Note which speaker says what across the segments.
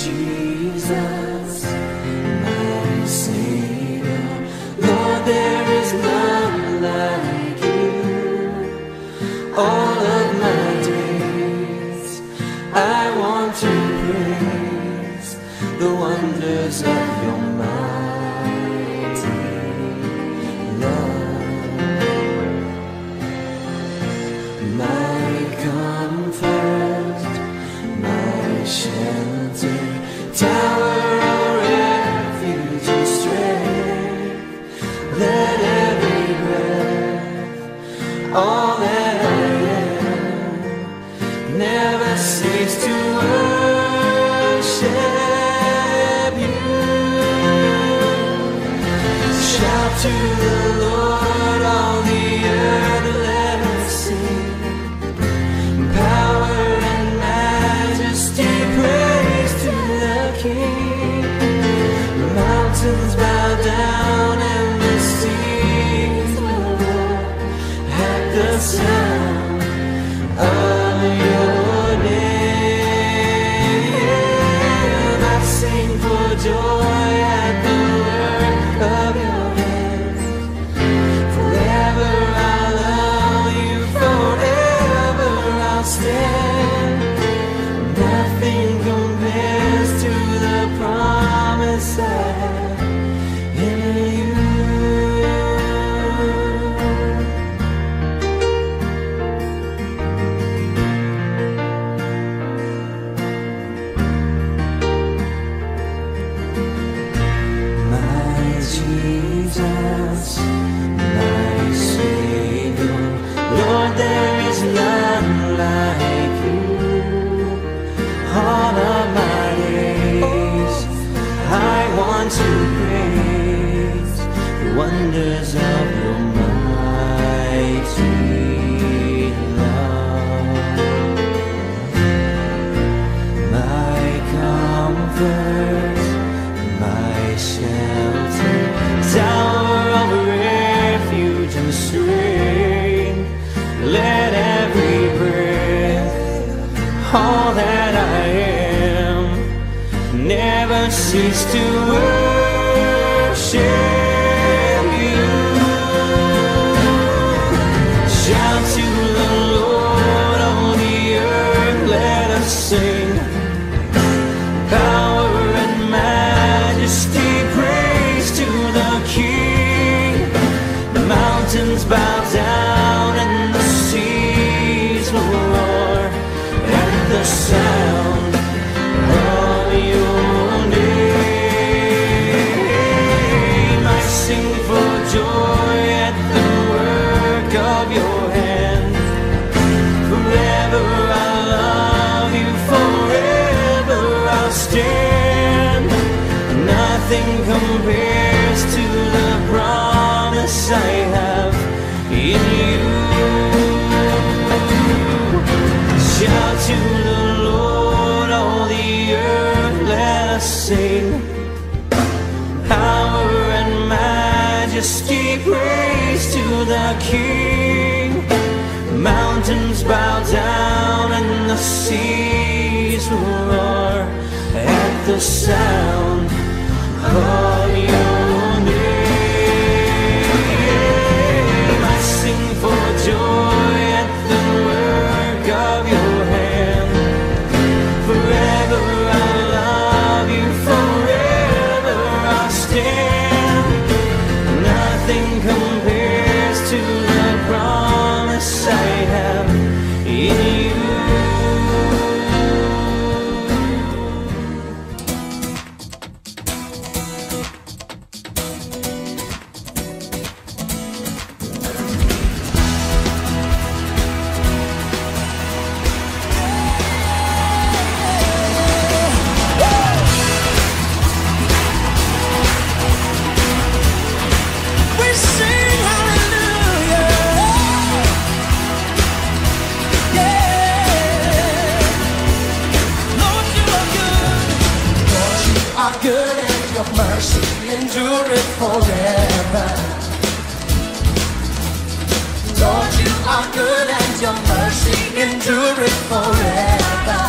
Speaker 1: Jesus, my Savior, Lord, there is none like you. All of my days I want to praise the wonders of your mighty love. My comfort, my shelter, tower of refuge and strength, let every breath, all that I am, never cease to worship you. Shout to the Lord, all the earth, let us sing. Power and majesty, praise to the King. The mountains bow down and the seas will roar at the sound of your name. I sing for joy at the work of your hands. Forever I'll love you, forever I'll stand. Nothing compares to the promise I have in you. My Jesus, my Savior, Lord, there is none like you. All of my days I want to praise the wonders of your mighty love. My comfort, my shelter, tower of refuge and strength, let every breath, all that I am, never cease to worship you. Shout to the Lord, all the earth, let us sing. Power and majesty, praise to the King. The mountains bow down and the seas will roar at the sound of your name. I sing for joy at the work of your hand. Forever I'll love you, forever I'll stand. Nothing compares to the promise I have in you. Shout to the Lord, all the earth, let us sing. Power and majesty, praise to the King. Mountains bow down and the seas will roar at the sound of your name. I sing for joy at the work of your hand. Forever I'll love you, forever I'll stand. Nothing compares to the promise I have in you.
Speaker 2: We sing hallelujah. Yeah. Lord, you are good. Lord, you are good and your mercy endureth forever. Lord, you are good and your mercy endureth forever.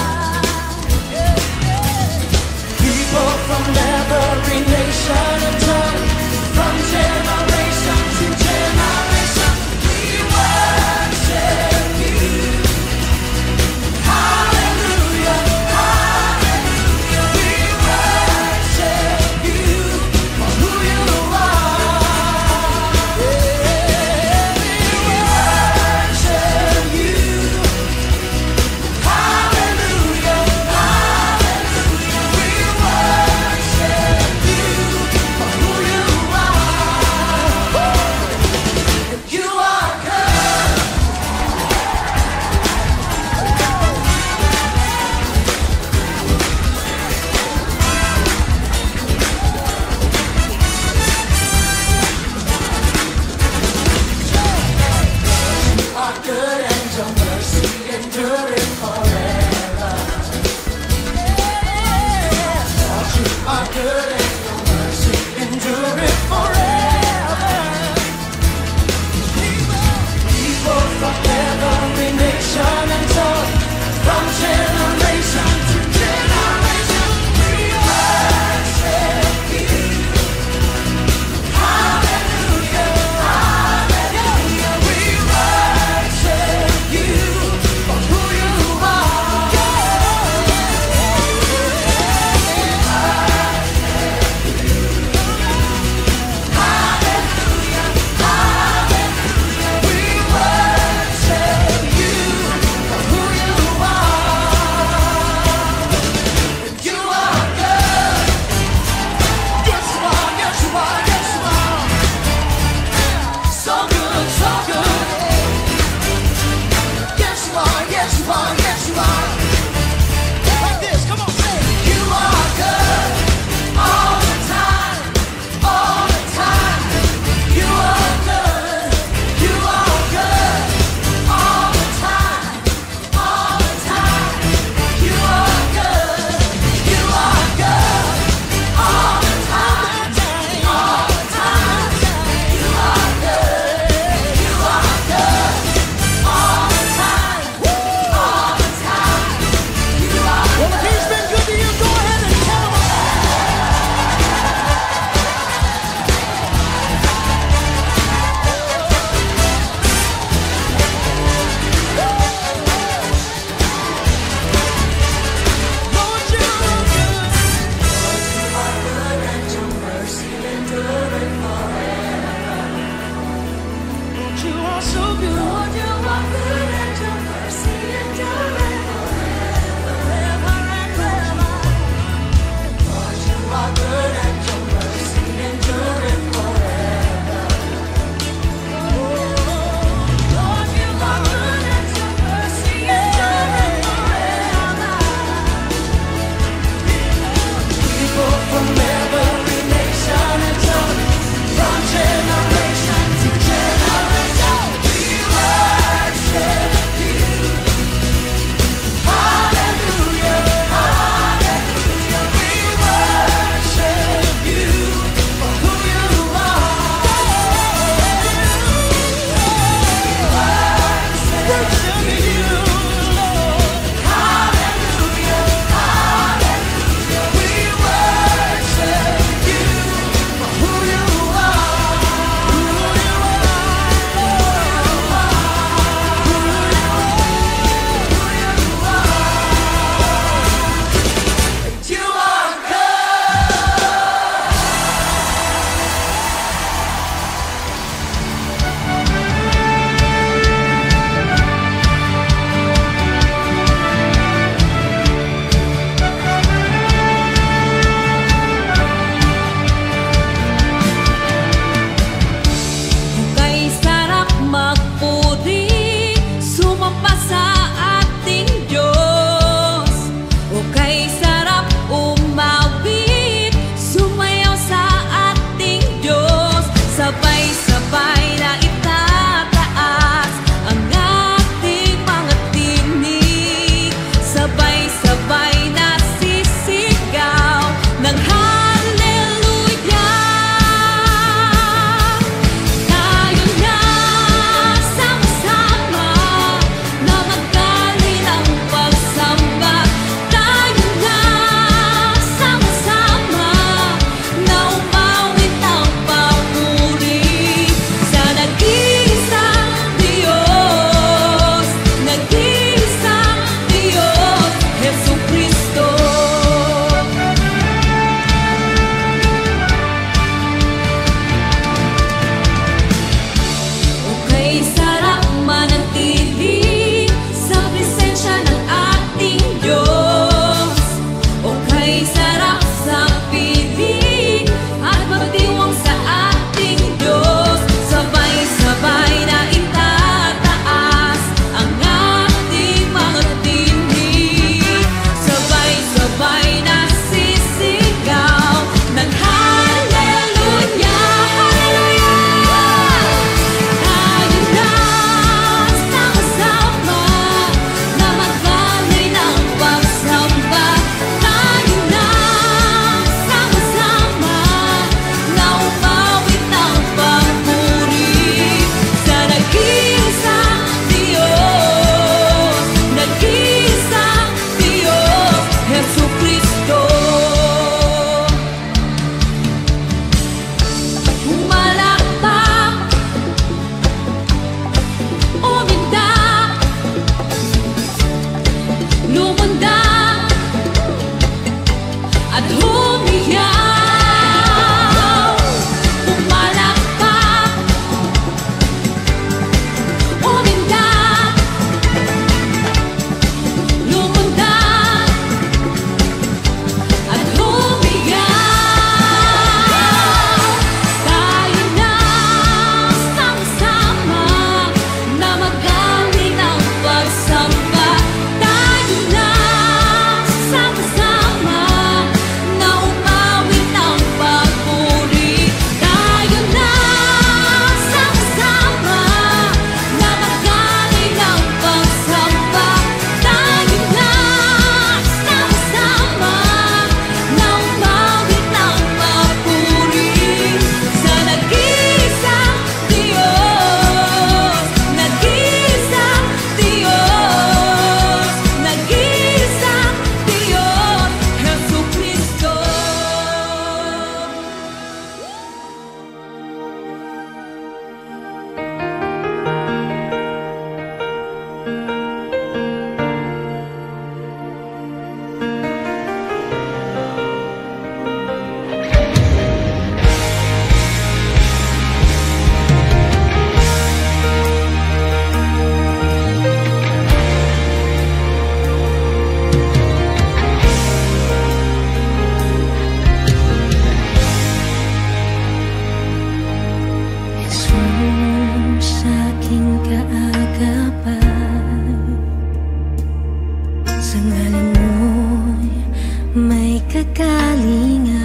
Speaker 3: kalingan.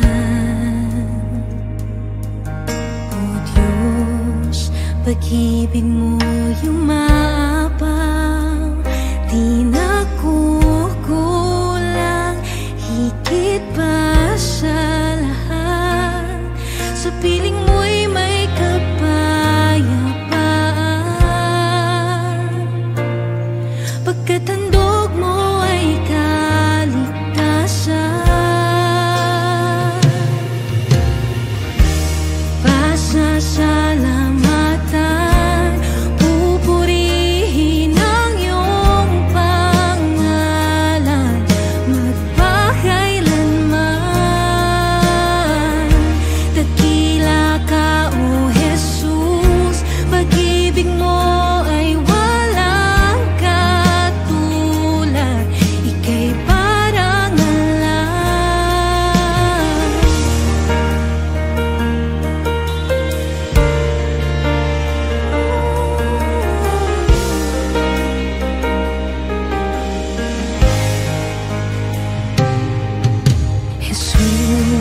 Speaker 3: O Diyos, pag-ibig mo yumapaw, di na kukulang, higit pa sa lahat. Sa piling mo'y may kapayapaan, pagkat handog mo ay kaligtasan. Pasasalamatan, pupurihin ang iyong pangalan magpakailanman. Dakila ka, O Jesus, pag-ibig mo ay walang katulad, ika'y parang alam. Jesus,